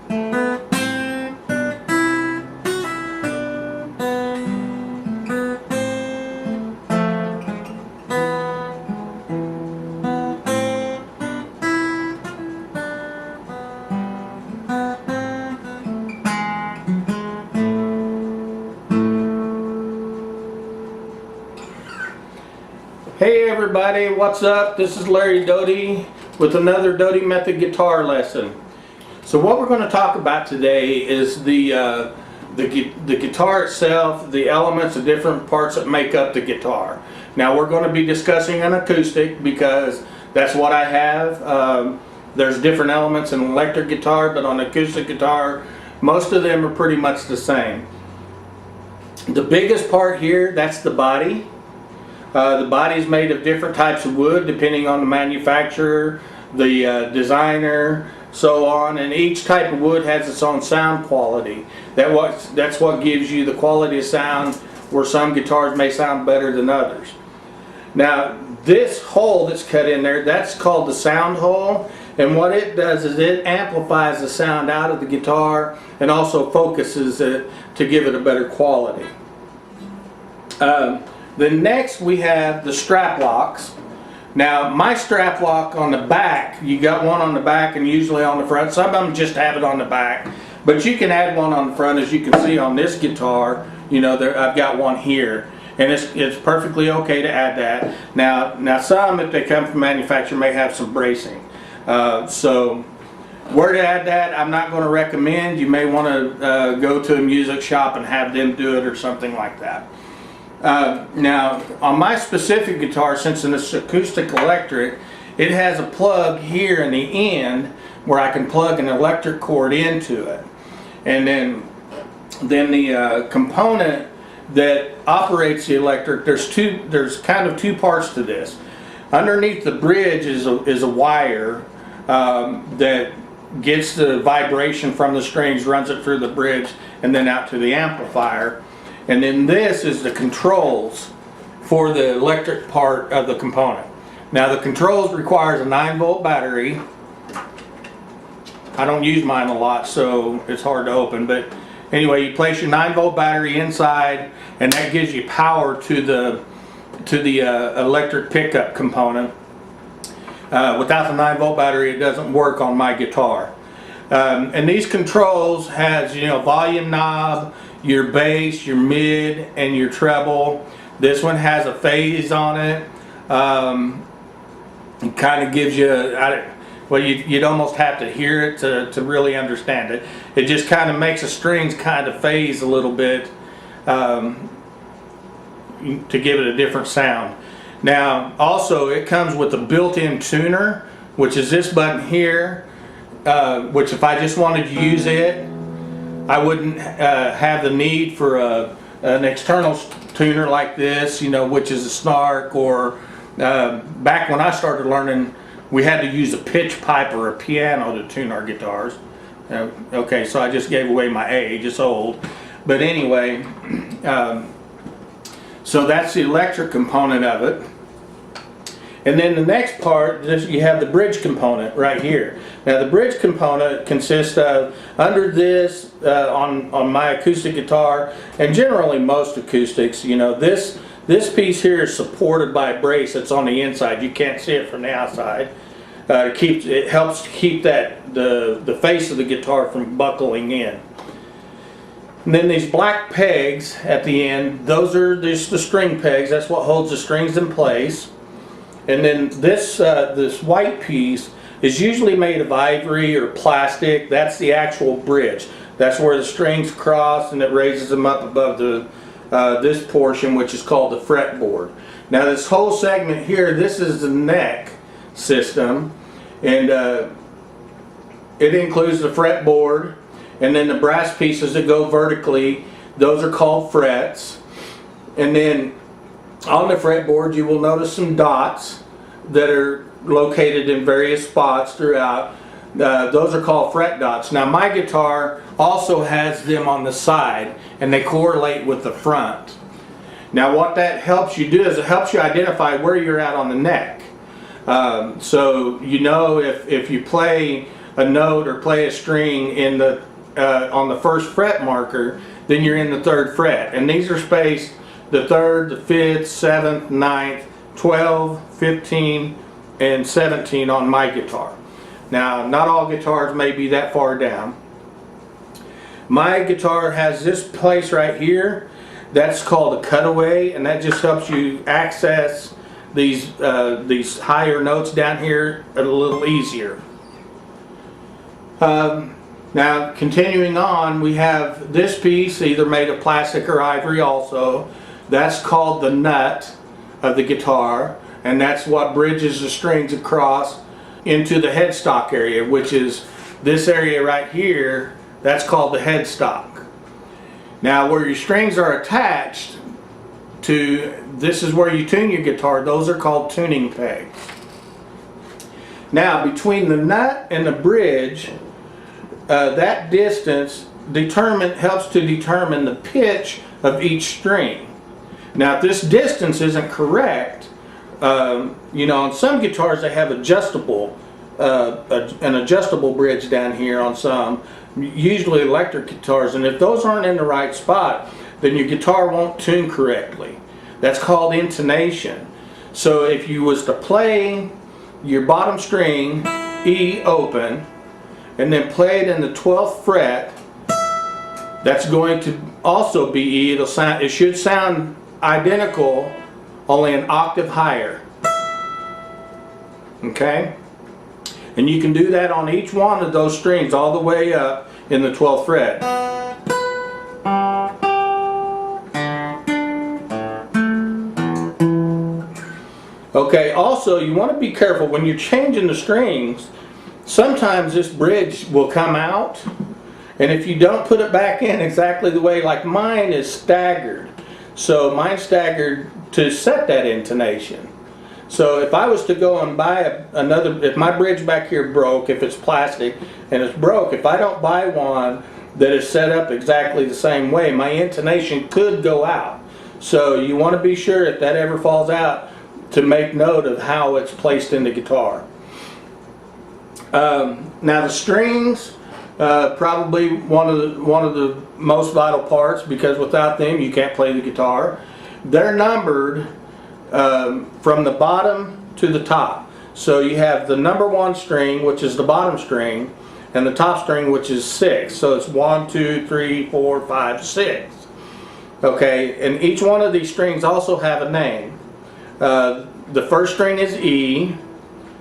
Hey everybody, what's up? This is Larry Doty with another Doty Method guitar lesson. So what we're going to talk about today is the guitar itself, the elements, the different parts that make up the guitar. Now we're going to be discussing an acoustic because that's what I have. There's different elements in electric guitar, but on acoustic guitar most of them are pretty much the same. The biggest part here, that's the body. The body is made of different types of wood depending on the manufacturer, the designer, so on, and each type of wood has its own sound quality. That's what gives you the quality of sound, where some guitars may sound better than others. Now this hole that's cut in there, that's called the sound hole, and what it does is it amplifies the sound out of the guitar and also focuses it to give it a better quality. Then next we have the strap locks. Now my strap lock on the back, you got one on the back and usually on the front. Some of them just have it on the back, but you can add one on the front. As you can see on this guitar, you know, I've got one here, and it's perfectly okay to add that. Now some, if they come from manufacturer, may have some bracing. So where to add that, I'm not going to recommend. You may want to go to a music shop and have them do it or something like that. Now on my specific guitar, since it's acoustic electric, it has a plug here in the end where I can plug an electric cord into it, and then the component that operates the electric, there's kind of two parts to this. Underneath the bridge is a wire that gets the vibration from the strings, runs it through the bridge and then out to the amplifier. And then this is the controls for the electric part of the component. Now the controls requires a 9-volt battery. I don't use mine a lot, so it's hard to open, but anyway, you place your 9-volt battery inside, and that gives you power to the electric pickup component. Without the 9-volt battery, it doesn't work on my guitar. And these controls has, you know, volume knob, your bass, your mid, and your treble. This one has a phase on it. It kind of gives you, well, you'd almost have to hear it to really understand it. It just kind of makes the strings kind of phase a little bit to give it a different sound. Now also it comes with a built-in tuner, which is this button here, which if I just wanted to use it, I wouldn't have the need for an external tuner like this, you know, which is a snark, or back when I started learning, we had to use a pitch pipe or a piano to tune our guitars. Okay, so I just gave away my age, it's old. But anyway, so that's the electric component of it. And then the next part, you have the bridge component right here. Now the bridge component consists of, under this, on my acoustic guitar, and generally most acoustics, you know, this piece here is supported by a brace that's on the inside. You can't see it from the outside. It helps to keep the face of the guitar from buckling in. And then these black pegs at the end, those are just the string pegs. That's what holds the strings in place. And then this white piece is usually made of ivory or plastic. That's the actual bridge. That's where the strings cross, and it raises them up above this portion, which is called the fretboard. Now this whole segment here, this is the neck system, and it includes the fretboard, and then the brass pieces that go vertically, those are called frets. And then on the fretboard you will notice some dots that are located in various spots throughout. Those are called fret dots. Now my guitar also has them on the side, and they correlate with the front. Now what that helps you do is it helps you identify where you're at on the neck. So you know if you play a note or play a string in the on the first fret marker, then you're in the 3rd fret. And these are spaced the 3rd, the 5th, 7th, 9th, 12, 15, and 17 on my guitar. Now, not all guitars may be that far down. My guitar has this place right here. That's called a cutaway, and that just helps you access these higher notes down here a little easier. Now, continuing on, we have this piece either made of plastic or ivory also. That's called the nut of the guitar, and that's what bridges the strings across into the headstock area, which is this area right here. That's called the headstock. Now, where your strings are attached to, this is where you tune your guitar. Those are called tuning pegs. Now, between the nut and the bridge, that distance helps to determine the pitch of each string. Now, if this distance isn't correct, you know, on some guitars they have adjustable, an adjustable bridge down here on some, usually electric guitars, and if those aren't in the right spot, then your guitar won't tune correctly. That's called intonation. So if you was to play your bottom string E open and then play it in the 12th fret, that's going to also be E. It should sound identical, only an octave higher. Okay? And you can do that on each one of those strings all the way up in the 12th fret. Okay, also you want to be careful when you're changing the strings. Sometimes this bridge will come out, and if you don't put it back in exactly the way, like mine is staggered. So mine's staggered to set that intonation. So if I was to go and buy another, if my bridge back here broke, if it's plastic and it's broke, if I don't buy one that is set up exactly the same way, my intonation could go out. So you want to be sure if that ever falls out to make note of how it's placed in the guitar. Now the strings, probably one of the most vital parts, because without them you can't play the guitar. They're numbered from the bottom to the top. So you have the number 1 string, which is the bottom string, and the top string, which is 6. So it's 1, 2, 3, 4, 5, 6. Okay, and each one of these strings also have a name. The first string is E,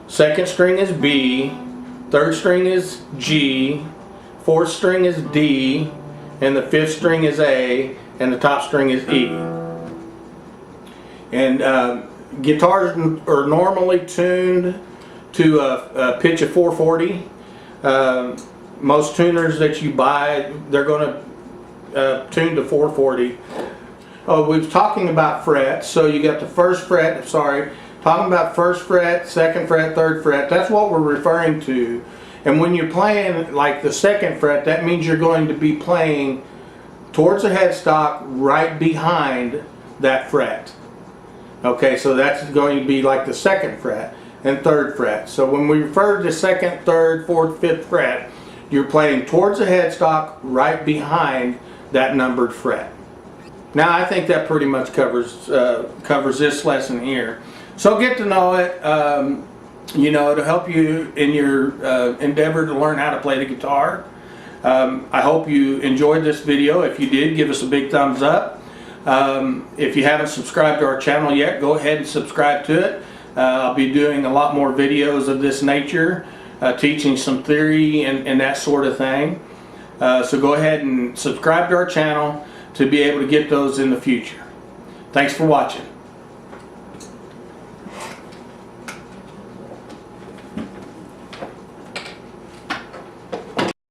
second string is B, third string is G, fourth string is D, and the fifth string is A, and the top string is E. And guitars are normally tuned to a pitch of 440. Most tuners that you buy, they're going to tune to 440. Oh, we was talking about frets. So you got the first fret, talking about first fret, second fret, third fret. That's what we're referring to. And when you're playing like the second fret, that means you're going to be playing towards the headstock right behind that fret. Okay, so that's going to be like the second fret and third fret. So when we refer to second, third, fourth, fifth fret, you're playing towards the headstock right behind that numbered fret. Now I think that pretty much covers this lesson here. So get to know it. You know, it'll help you in your endeavor to learn how to play the guitar. I hope you enjoyed this video. If you did, give us a big thumbs up. If you haven't subscribed to our channel yet, go ahead and subscribe to it. I'll be doing a lot more videos of this nature, teaching some theory and that sort of thing. So go ahead and subscribe to our channel to be able to get those in the future. Thanks for watching.